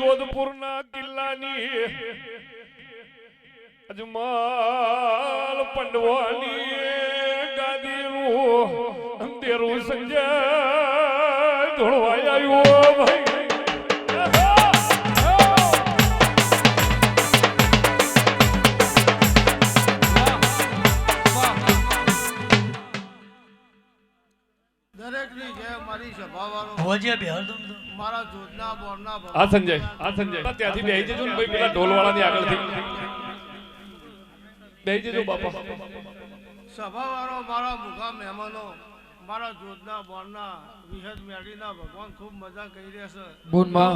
જોધપુરના કિલ્લાની અજમાલ પંડવાની ગાદીનું અંધેરું સંજય ધોળવાય આવ્યો ભાઈ. દરેકની જય મારી સભાવાળો હોજે બેહર દમ મારા જોધના બોરના આ સંજય ત્યાંથી બેહી જજો ને ભાઈ પેલા ઢોલવાળાની આગળથી બેહી જજો બાપા. સભાવાળો મારા મુખા મહેમાનો મારા જોધના બોરના વિહદ મેડીના ભગવાન ખૂબ મજા કરી રહ્યા છે. બોન માં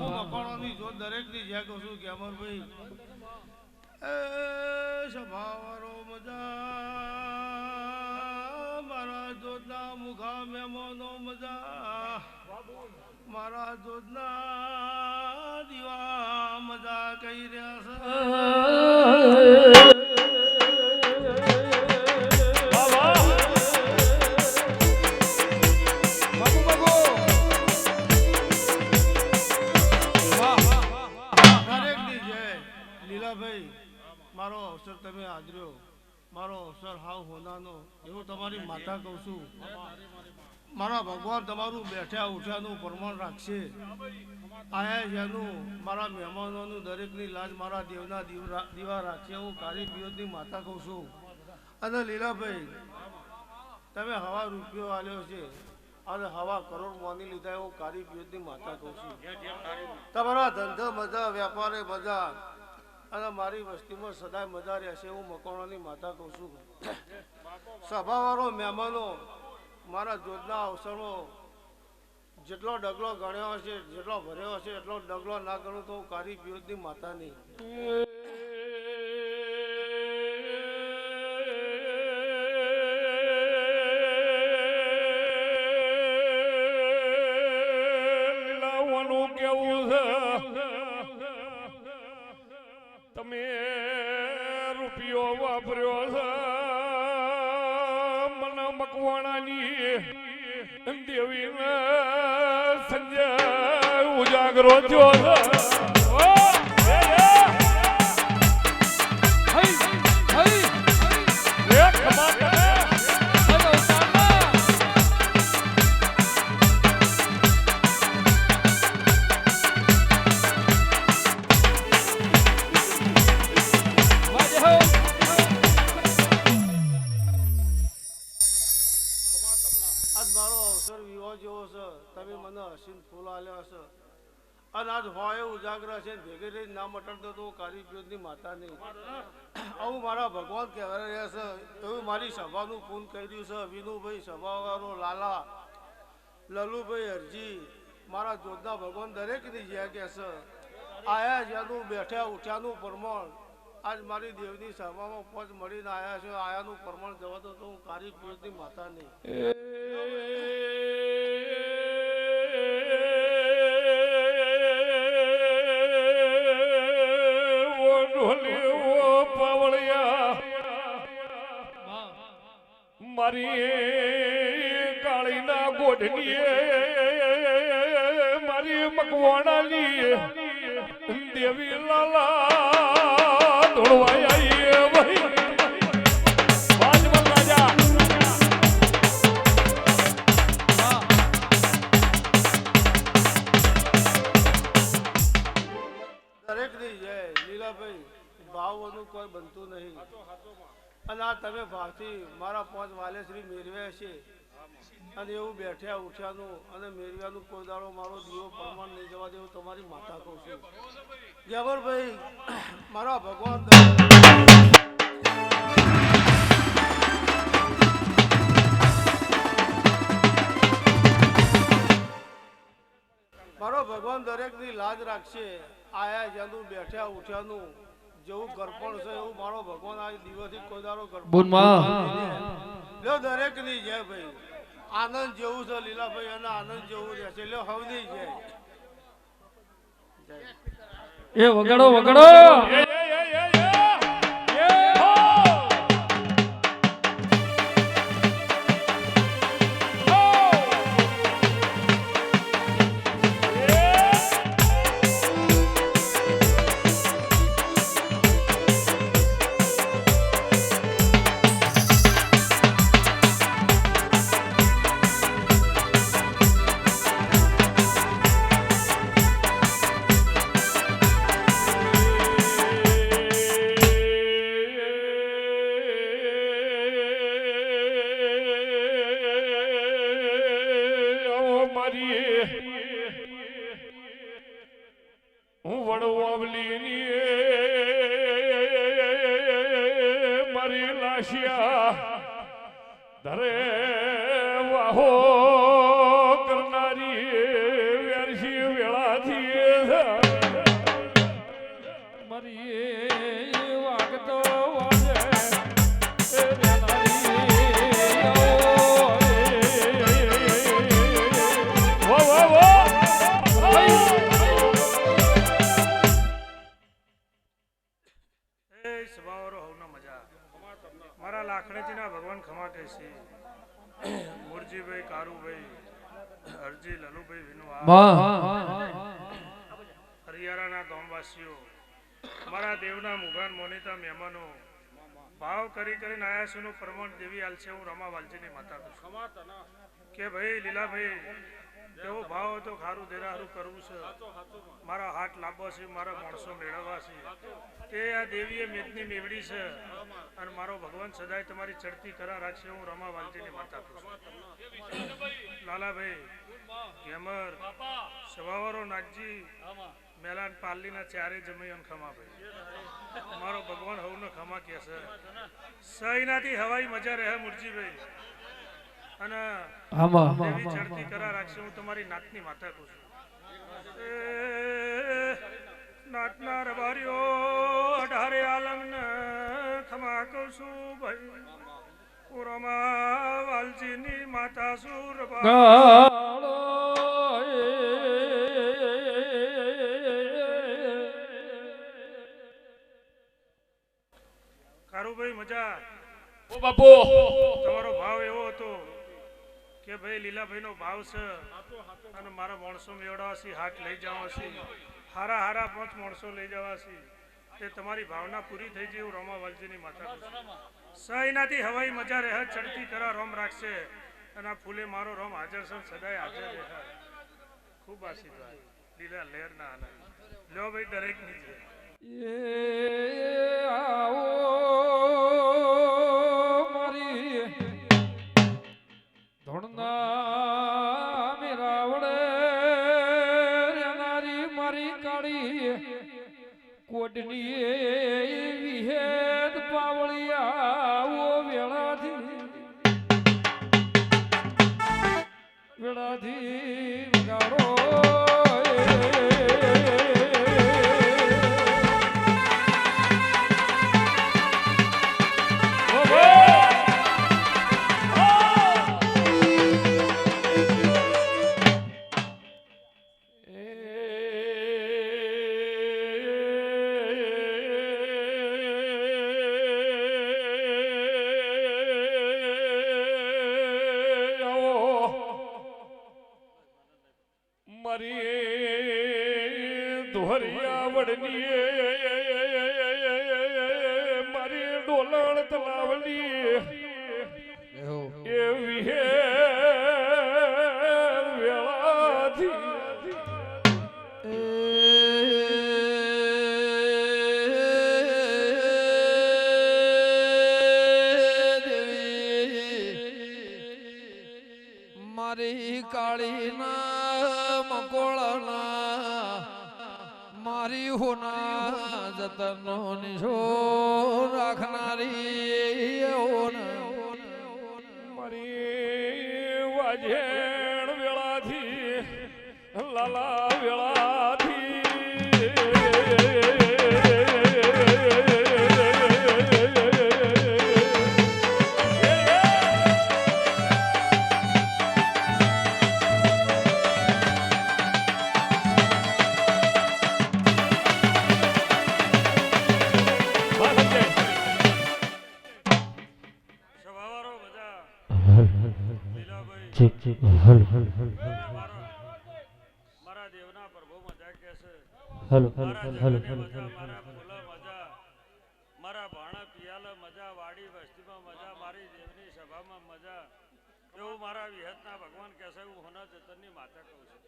હું મકોણોની જોધ દરેકની જય કહું છું કે અમરભાઈ એ સભાવાળો મજા મારા જોધના મુખા મહેમાનો મજા મારા જોધના દીવા મજા કરી રહ્યા છે. લીલાભાઈ મારો અવસર તમે આદર્યો મારો અવસર હાવ હોનાનો એવું તમારી માતા કહું છું. મારા ભગવાન તમારું બેઠ્યા ઉઠ્યાનું પ્રમાણ રાખશે. આયા જેનું મારા મહેમાનોનું દરેકની લાજ મારા દેવના દીવા રાખશે એવું કાળી પિયોતની માતા કહું છું. અને લીલાભાઈ તમે હવા રૂપિયો આલ્યો છે અને હવા કરોડ માની લીધા એવું કાળી પિયોતની માતા કહું છું. તમારા ધંધો મજા વેપારે મજા અને મારી વસ્તીમાં સદાય મજા રહેશે એવું મકોણાની માતા કહું છું. સભાવાળો મહેમાનો મારા જોધના અવસરો જેટલો ડગલો ગણ્યો હશે જેટલો ભર્યો હશે એટલો ડગલો ના ગણું તો કાળી પિયોતની માતા નહીં. લીલાવાનું કેવું છે તમે રૂપિયો વાપર્યો છે મને મકવાણાની દેવીને સંજય ઉજાગરો થયો તમે મને હસીન ફૂલ આલ્યા હશે અને આજ હોય ઉજાગરા છે ભેગી રહી ના મટડતો તો કાળી પિયોતની માતા નહીં. આવું મારા ભગવાન કહેવા રહ્યા છે એવું મારી સભાનું પૂન કર્યું છે. વિનુભાઈ સભાવાળો લાલા લલુભાઈ હરજી મારા જોધના ભગવાન દરેકની જ્યાં કહે છે આયા જેનું બેઠ્યા ઉઠ્યાનું પ્રમાણ આજ મારી દેવની સભામાં પદ મળીને આયા છે. આયાનું પ્રમાણ જવા તો હું કાળી પિયોતની માતા નહીં. મારી કાળીના ગોઢની મારી મકવાણાની દેવી લાલા ધોળવાય ભાઈ. દરેકની જય લીલાભાઈ ભાવનું કોઈ બનતું નહીં. અને આ તમે ભાવથી મારા પાંચ વાલેશ્રી મેળવ્યા છે અને એવું બેઠ્યા ઉઠ્યાનું અને મેળવ્યાનું કોઈ દાડો મારો દીવો પ્રમાણ નહીં જવા દેવું તમારી માતા કહું છું. જબરભાઈ મારા ભગવાન મારો ભગવાન દરેકની લાજ રાખશે. આયા જેનું બેઠ્યા ઉઠ્યાનું જેવું ગરપણ છે એવું મારો ભગવાન આ દિવસથી કોઈ દાડો ગરપણ લ્યો દરેકની જય ભાઈ. આનંદ જેવું છે લીલાભાઈ અને આનંદ જેવું રહેશે લ્યો હવની જય. એ વગાડો વગાડો. મોડ ઓવલીની મારી લાશિયા ધરે વાહો કરનારી વેરસી વેળાથી મારી વાગતો વાજે મારા લાખણેજીના ભગવાન ખમા કહે છે મુરજીભાઈ કારુભાઈ હરજી લલુભાઈ વિનોવા હરિયાણાના ગામવાસીઓ મારા દેવના મુગાન મોનિતા મહેમાનો ભાવ કરી કરીને આયા છે નું પ્રમાણ દેવી હાલ છે હું રમા વાલજીની માતા છું કે ભાઈ લીલાભાઈ કેવો ભાવ હતો ખારું દેરા હારું કરવું છે મારા હાથ લાંબો છે મારા માણસો મેળવવા છે તે આ દેવીએ મેદની મેવડી છે અને મારો ભગવાન સદાય તમારી ચડતી કરા રાખશે હું રમા વાલજીની માતા છું લાલાભાઈ ગેમર સવાવારો નાગજી મેલાન પાલીના ચારે જમૈયન ખમા ભાઈ મારો ભગવાન હવનો ખમા કે છે સહીનાથી હવાઈ મજા રહે મુરજીભાઈ અને દેવી ચડતી કરા રાખશે હું તમારી નાતની માતા કહું છું નાતના રબારીઓ અઢારે આલમને ખમા કહું છું ભાઈ રમા વાલજીની માતા સુર કારુભાઈ મજા ઓ બાપુ તમારો ભાવ એવો હતો કે ભાઈ લીલાભાઈ નો ભાવ છે અને મારા માણસો મેળવાસી હાથ લઈ જવાસી હારા હારા 5 માણસો લઈ જવાસી તે તમારી ભાવના પૂરી થઈ જાય એવું રમા વાલજીની માતા સહીનાથી હવાઈ મજા રહે ચડતી કરા રોમ રાખશે અને આ ફૂલે મારો રોમ હાજર છે સદાય હાજર રહે ખૂબ આશીર્વાદ લીલા લહેર ના આનંદ લ્યો ભાઈ દરેક ની છે કોટની વિહેદ પાવળિયા ઓ વેળાથી ગાડો દોહરિયા વડની મારી ડોલણ તલાવલી એ વિહે વેળાથી મારી કાળીના મકોળાના મારી હોના જતનો નિશો રાખનારી મારી વાજેણ વેળાથી લાલા વેળાથી મારા દેવના પ્રભુ મજા કે છે મારા ભાણા પિયાલા મજા વાડી વસ્તીમાં મજા મારી દેવની સભામાં મજા એવું મારા વિહતના ભગવાન કહે છે હું હોના જતનની માતા કહું છું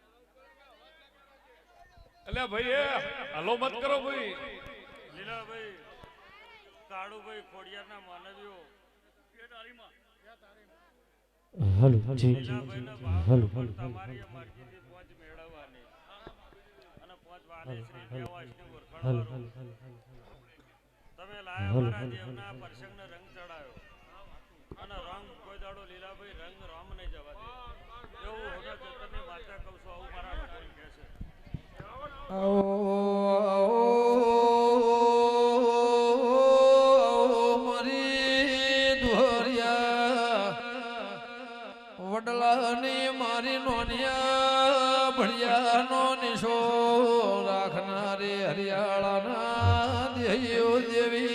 એટલે ભાઈ હલો મત કરો ભાઈ લીલાભાઈ કાળુભાઈ ખોડિયારના માનવીઓ હેલો જી હેલો તમારી અમારી પોચ મેળવવાની અને પોચ વાલી શ્રી દેવાશની ઓળખાણ હલો વાળું. તમે લાયા મારા દેવના પ્રસંગને રંગ ચડાયો અને રંગ કોઈ દાડો લીલાભાઈ રંગ રામ નહીં જવા દે એવું હોના જતનની માતા કહું છું આવું મારા ભગવાન કહે છે. વડલાની મારી નોનિયા ભણિયાનો નિશો રાખનારી હરિયાળાના દેહીઓ દેવી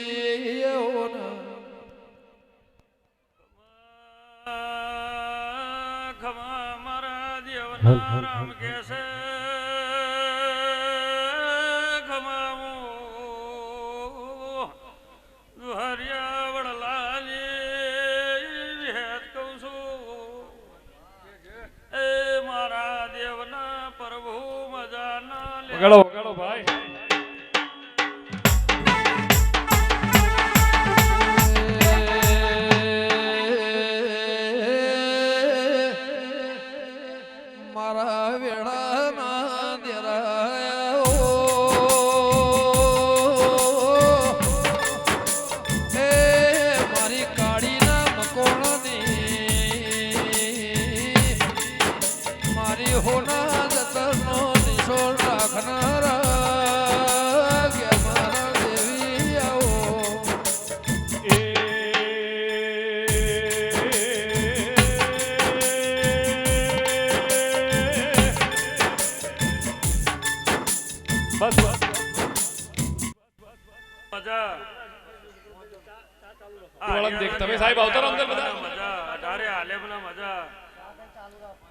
ખમા મારા દેવના રામ કહે છે હરિયા વડલાલી હેત કહું છું એ મારા દેવના પ્રભુ મજાના વગાડો વગાડો ભાઈ. મારા વેળાના દેરા મારી કાળીના મકોણાની મારી હોના જતનનો નિશોર રાખનારા કે મારા દેવી આવો બસ બસ. મજા વાળાને દેખ તમે સાહેબ આવતારો અંદર બધા. મજા અઢારે આલેમના મજા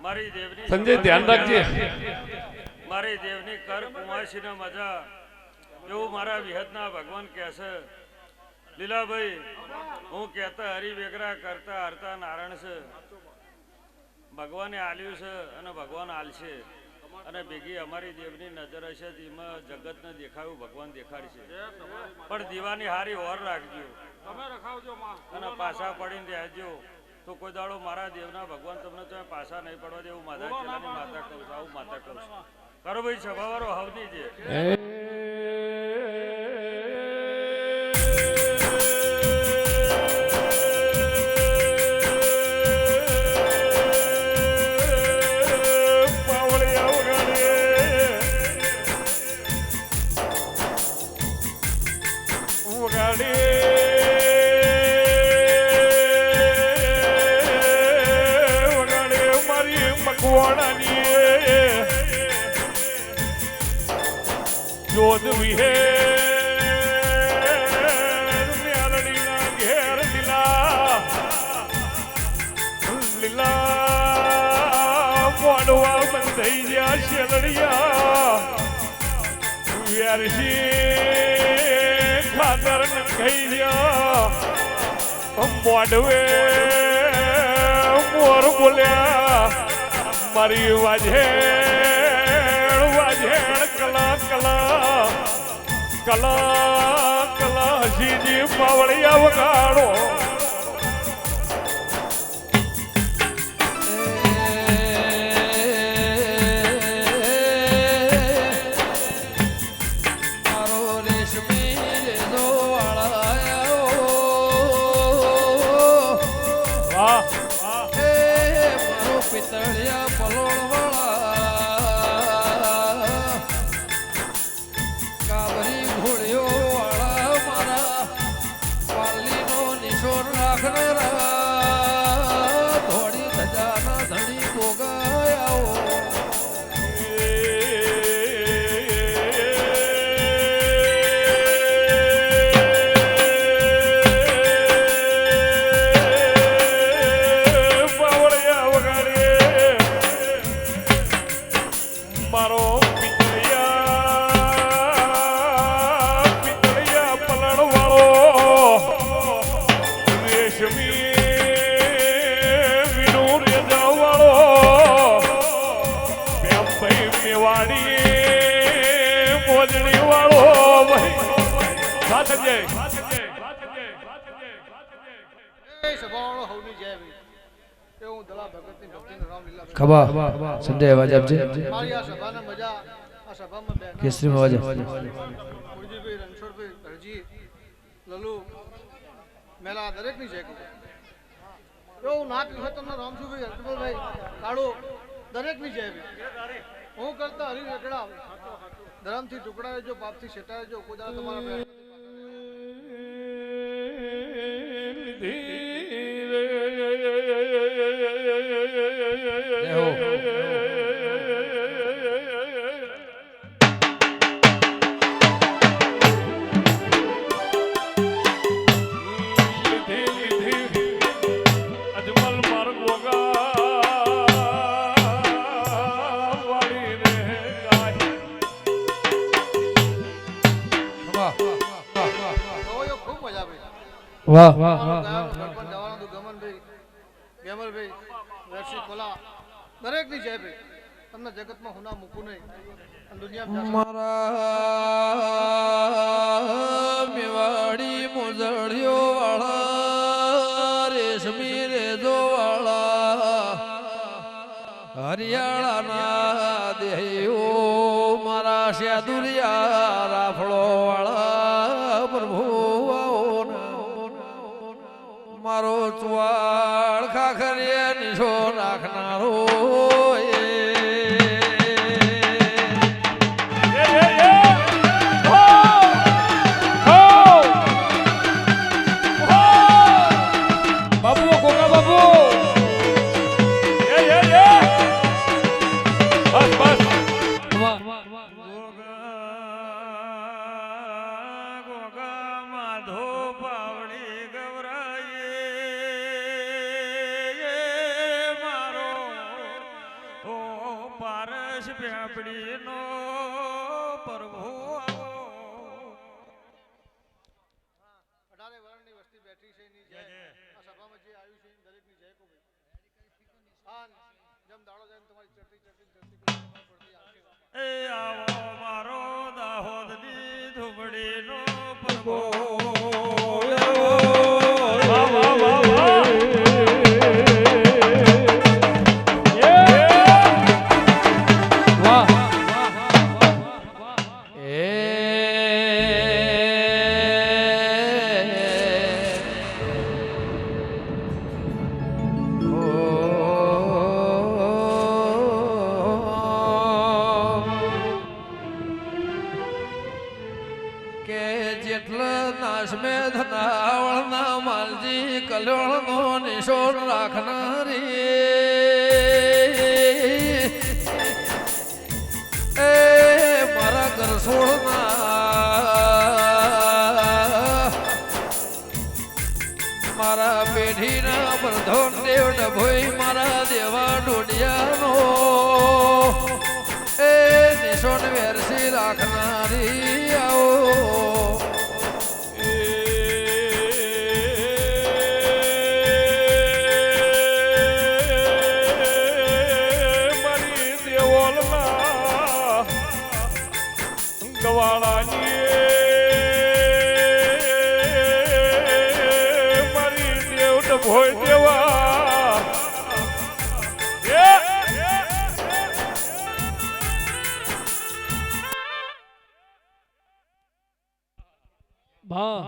મારી દેવની સંજય ધ્યાન રાખજે. મારી દેવની કર કુંવાસીના મજા એવું મારા વિહતના ભગવાન કહે છે. લીલાભાઈ હું કહેતા હરિવેગરા કરતા હરતા નારાયણ છે ભગવાને આલ્યું છે અને ભગવાન આલશે અને ભેગી અમારી દેવની નજર હશે એમાં જગતને દેખાયું ભગવાન દેખાડશે પણ દીવાની હારી ઓર રાખજો અને પાછા પડીને રહેજો તો કોઈ દાડો મારા દેવના ભગવાન તમને તમે પાછા નહીં પડવા દે એવું માતા ચેલાની માતા કહું છું આવું માતા કહું છું. કરો ભાઈ સભાવાળો હવની છે. જોધ વિહે મેલડીના ઘેર લીલા લીલા મોડવા બંધાઈ ગયા શેલડિયા વેરસી ખાતર નખાઈ ગયા મોડવે મોર બોલ્યા મારી વાજેણ વાજેણ કલા કલા કલા કલા હસીજી પાવળિયા વગાડો. પિતળિયા પલોળ વાળા કાબરી ઘોડીઓ વાળા મારા પાલીનો નિશોર રાખનારા ધોળી ધજાના ધણી ગોગાયાઓ મારો પિતળિયા પલણ વાળો રેશમી વિનું રેજા વાળો ભાઈ મેવાડી મોજણી વાળો સાથે જય સભાવાળો હવની જય ભાઈ એ હું દલા ભગતની ભક્તિનો રામ લીલા ખબા સંજય અવાજ આપજે. મારી આ સભાને મજા આ સભામાં બેઠા કેસરી અવાજ ગુરજીભાઈ, રણછોડભાઈ, ધરજી, લલુ, મેલા દરેકની જય કહું. એવું ના કહ્યું હોય તમને રામસુભાઈ, હર્ષભાઈ, કાળુ દરેકની જય ભાઈ. હું કરતા હરી રગડા ધરમથી ટુકડા રહેજો, પાપથી છેટા રહેજો. કોઈ તમારા બેઠા અજમલ માર્ગ વાળી રે ગાય. ગવાયો ખૂબ મજા આવી. વાહ વાહ ગણપત જવાનું હતું, ગમનભાઈ, ગેમરભાઈ, વેરસી કોલા દરેકની જય ભાઈ. તમને જગતમાં હું ના મૂકું નહીં અને દુનિયામાં મારા મેવાડી મોજડિયો વાળા રેશમી રેજો વાળા હરિયાળાના દેહો મારા શેદુરિયા રાફળો વાળા પ્રભુ આવો ને. મારો ચુવાળ ખાખરીએ નિશો નાખનારો બાબુ ગોગા બાબુ બસ બસ ગોગા માધો પાવડી ગવરાયે મારો ઓ પારસ પેપડીનો પ્રભુ અઢારે વર્ણની વસ્તી બેઠી છે એની જય. આ સભામાં જે આવ્યું છે એની દરેકની જય કહું ભાઈ. હા, જેમ દાડો જાય એમ તમારી ચડતી પડતી આવશે. એ આવો મારો દાહોદની ધુબડીનો પ્રભુ વાહ વાહ વાહ વાહ કે જેટલા નાશ મેં ધનાવળના માલજી કલ્યાણનો નિશોન રાખનારી એ મારા ઘર છોડના મારા પેઢીના પ્રધોન દેવ ડભોઈ મારા દેવા ડોડિયાનો એ નિશોન વેરસી રાખનારી આવો મારી દેવોલના ગવાળાની મારી દેવ ડભોઈ દેવા ભા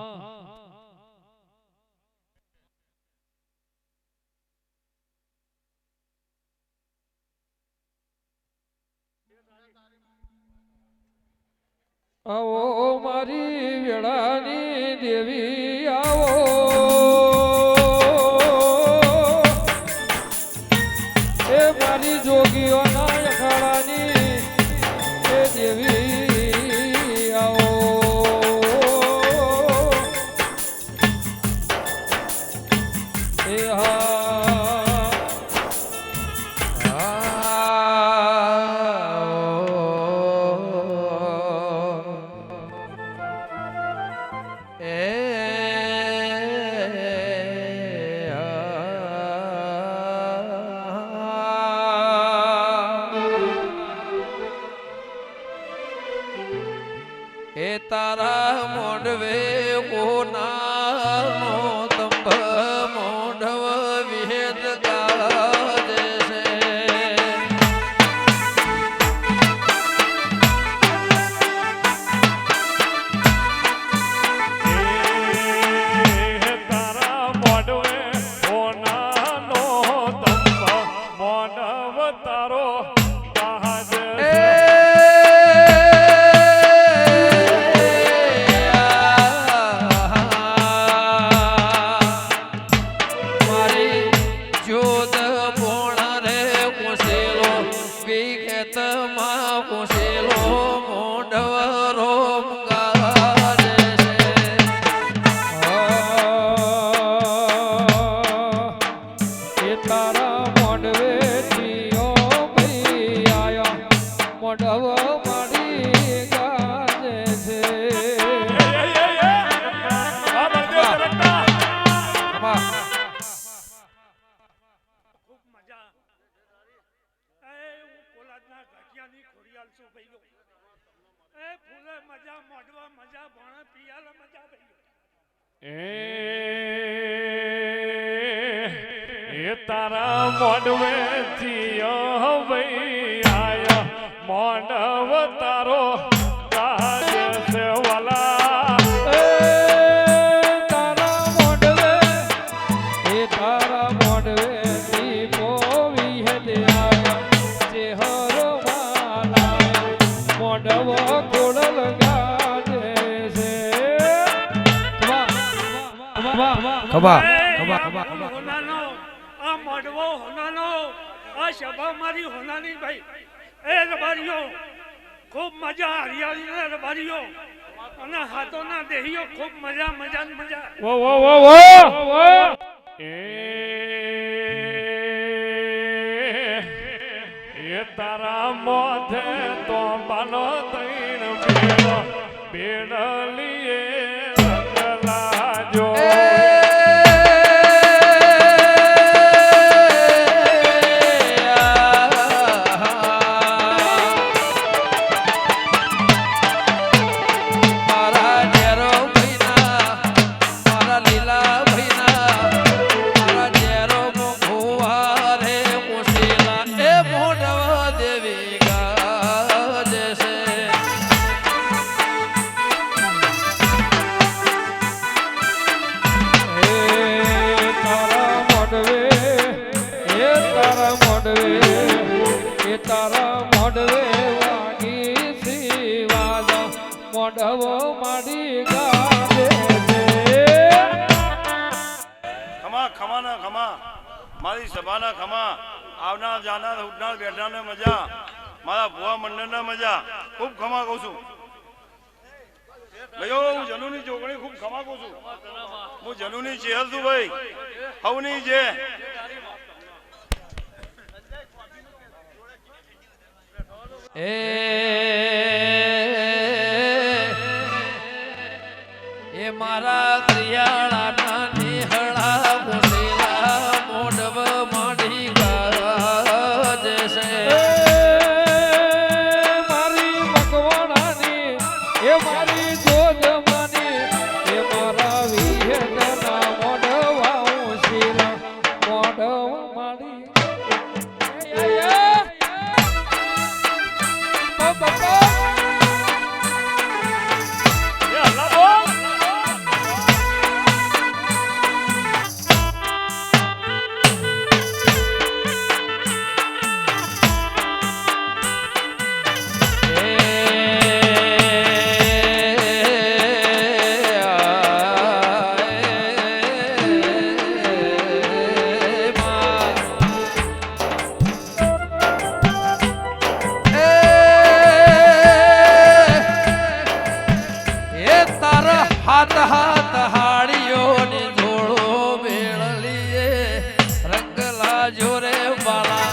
આવો મારી વેળાની દેવી આવો એ મારી જોગીઓના અખાડાની એ દેવી આવો એ એ તારા મોઢવે કોનાનો તંબ મોઢવ વિહેદ ગાજે છે મારી ગાજે છે આ બળદેવ તરફના. ખૂબ મજા હું કોલાદના ગાંઠિયાની ખોડિયાલ છું ભાઈઓ ફૂલે મજા મોઢવા મજા ભણે પિયાલે મજા ભાઈઓ એ તારા મોડવે થિયો ભાઈ આયા મોડવ તારો ગાજ છે વાલા. તારા મોઢવે એ તારા મોઢવે દીપો વિહલે આયા ચેહરો માલા મોઢવો કોડલ ગાજે છે હોનાનો આ મોઢવો હોનાનો આ સભા મારી હોનાની ભાઈ એ રબારીઓ ખૂબ મજા હરિયાળી રબારીઓ અને હાથોના દેહીઓ ખૂબ મજા મજા ને મજા એ તારા મોઢે તો બાનો તૈણ બેડલીએ રંગલાજો. તારા મોઢવે વાગી શિવાજા મોઢવો મારી ગાજે છે ખમા ખમાના ખમા મારી સભાના ખમા આવનાર જાનાર ઉઠનાર બેઠનારને મજા મારા ભુવા મંડળના મજા ખૂબ ખમા કહું છું ભાઈઓ હું જનુની ચોકડી ખૂબ ખમા કહું છું હું જનુની ચેહર છું ભાઈ હવની જે એ મારા ત્રિયાળાના નિહળા મુસેલા મોઢવ માડી ગાજે છે મારી મકવાણાની એ મારી જોજમાની એ મારા વિહગના મોઢવા ઉશીલા મોઢવ મારી હાથ હાથ હાડીઓની જોડો મેળલીએ રંગલા જોરે બાળા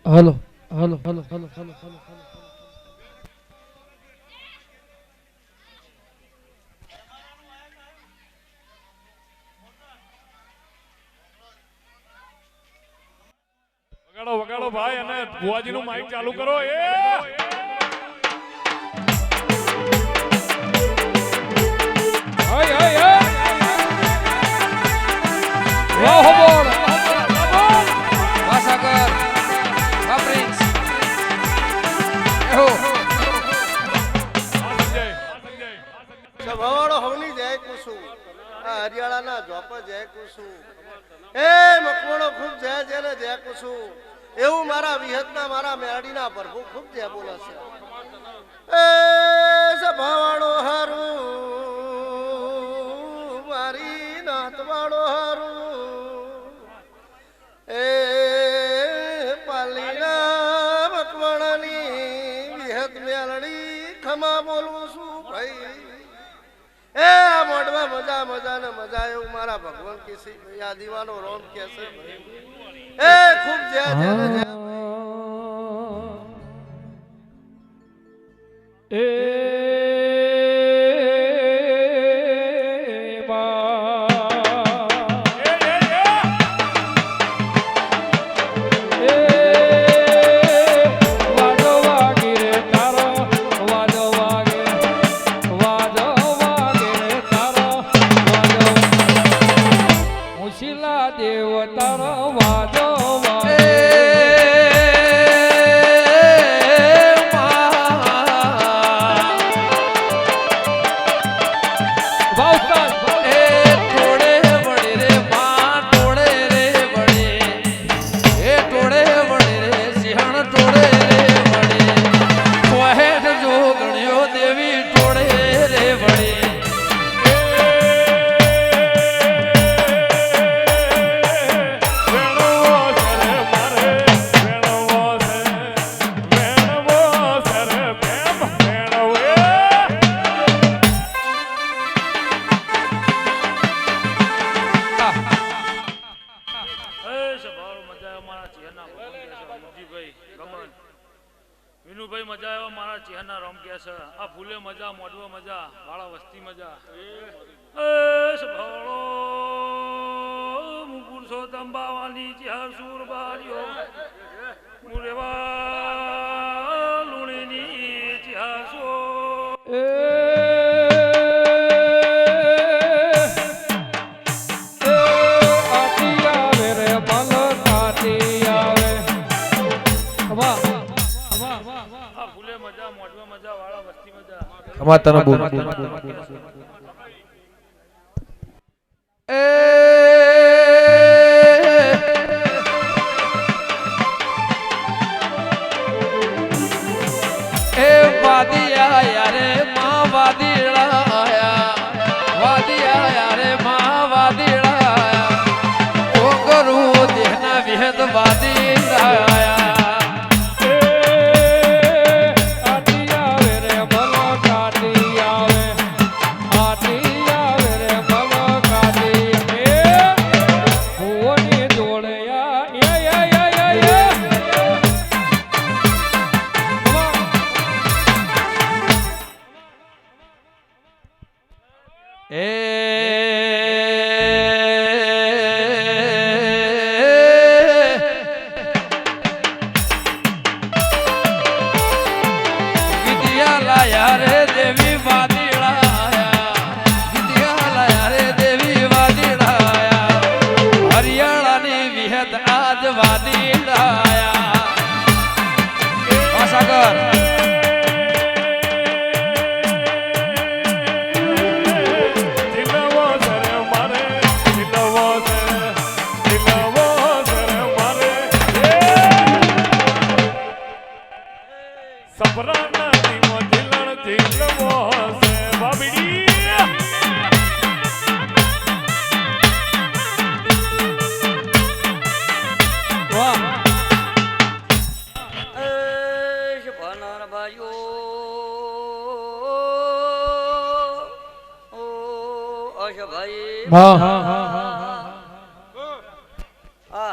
હલો હલો હલો હલો હલો હલો વગાડો વગાડો ભાઈ અને ભુવાજીનું માઇક ચાલુ કરો. હાય હાય વાહ બોલ ભાષા જયકું છું એ મકવાણો ખૂબ જય જય ને જયકું છું એવું મારા વિહતના મારા મેરડીના પ્રભુ ખૂબ જય બોલે છે એ સભાવાળો હારું મારી નાતવાળો હારું એ પાલીના મકવાણાની વિહત મેલડી ખમા બોલું છું ભાઈ એ આ મોઢમાં મજા મજા ને મજા એવું મારા ભગવાન કેસી ભાઈ આ દીવાનો રોમ કે છે એ ખૂબ જય જય ને જય વિનુભાઈ મજા આવ્યો મારા ચહેરના રોમ કે છે આ ફૂલે મજા મોઢવા મજા વાળા વસ્તી મજા એ સભાળો મુકુરસો તંબાવાની ચહેર સુર બારીઓ મુરેવા લુણીની ચહેર સો અમાતનો બોલ એ વાદિયા યારે માં વાદીડા વાદિયા યારે માં વાદીડા ઓ કરું દેહના વિહદ વાદીડા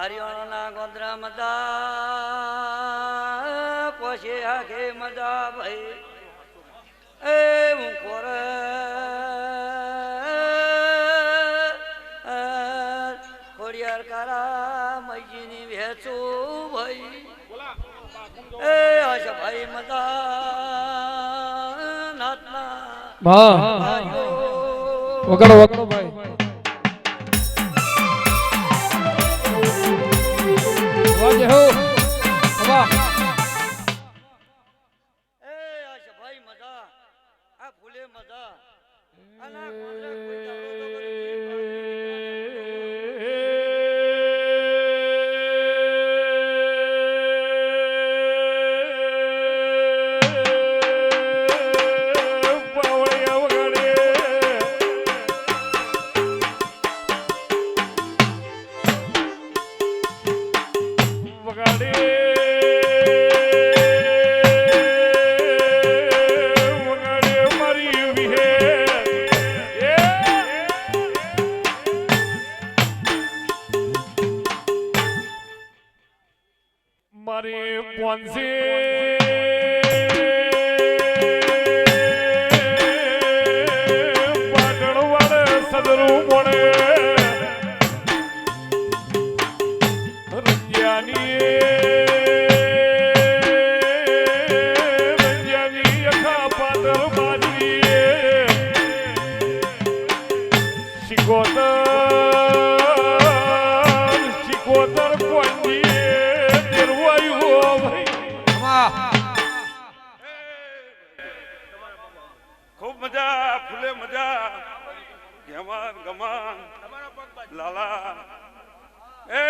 હરિયાણા ગોધરા મજા પછી આખે મજા ભાઈ એ હું કોરે ખોડિયાર કારા મૈજીની વેચું ભાઈ એ આશા ભાઈ મજા નાતના વગાડો વગાડો ભાઈ વાજે હો વાહ એ આશા ભાઈ મજા આ ફૂલે મજા આના કોંડા કોઈ દાડો તો વગાડે વગાડે મારી વિહે મારી પોનસી સદરું મોડે રંજાની અખા પાદર બાજરી શિકોતર કોંજી દેરવાયું ભાઈ ખૂબ મજા ફૂલે મજા ગમાન ગમાન લાલા એ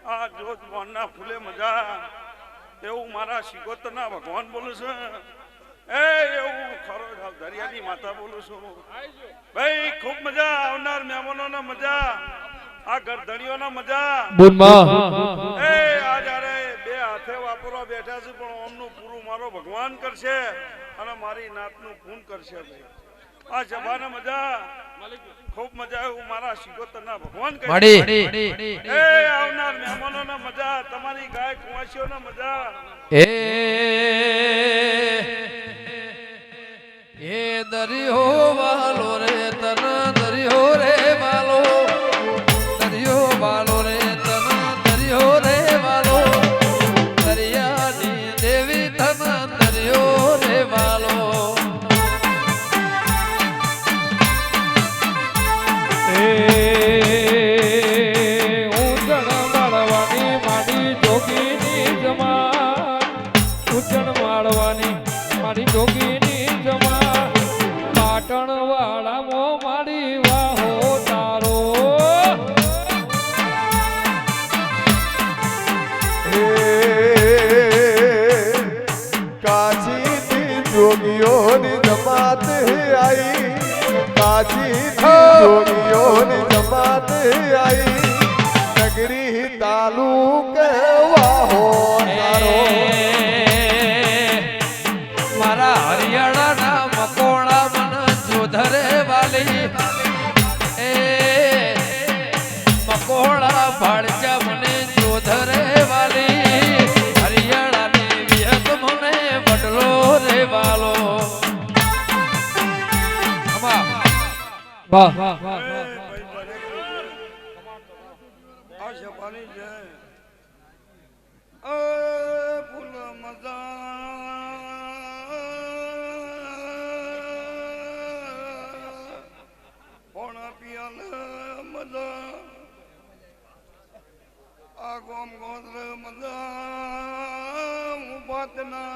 આ જોત મોહનના ફૂલે મજા એવું મારા શિકોતરના ભગવાન બોલું છું એ એવું ખરો દરિયાની માતા બોલું છું ભાઈ ખૂબ મજા આવનાર મહેમાનોના મજા આ ગરધણીઓના મજા એ આ જ્યારે બે હાથે વાપરવા બેઠા છે પણ ઓમનું પૂરું મારો ભગવાન કરશે અને મારી નાતનું પૂન કરશે ભાઈ આ જબાને મજા ખૂબ મજા એવું મારા શિકોતરના ભગવાન કહે એ આવનાર મહેમાનોના મજા તમારી ગાય કુંવાસીઓના મજા એ દરિયો વાલો રે તન દરિયો રે વાલો દરિયો વાલો રે તન દરિયો રે વાલો દરિયાની દેવી તન દરિયો રે વાલો ઉજણ માળવાની મારી જોગીની જમા ઉજણ માળવાની મારી જોગીની જમા પાટણ વાળામાં મારી વાહો તારો કાશી થી જોગીઓની જમાત आई काशी जोगियों जमात आई नगरी तालुक वाहो तारो मारा हरियाणा ना मकोड़ा मन जोधरे वाली ए मकोड़ा भाड़जा मने जोधरे वाली हरियाणा ने विहत मने बदलो रे वालो વાહ વાહ વાહ આ શબાની જય ફૂલ મજા પોણા પિયાલ મજા આ ગોમ ગોત્ર મજા ઉપાતના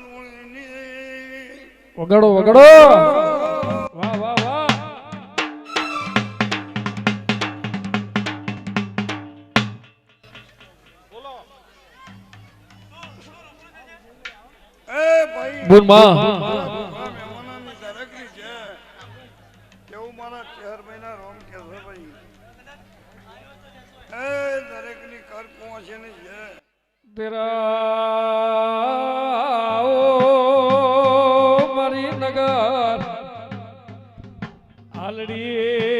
લુણીની વગાડો વગાડો વાહ વાહ વાહ બોલ માં મહેમાનોની દરેકની છે કેવું મારા 4 મહિના રોમ કે છે ભાઈ એ દરેકની કર પહોંચેની છે તેરા ઓ મારી નગર આલડી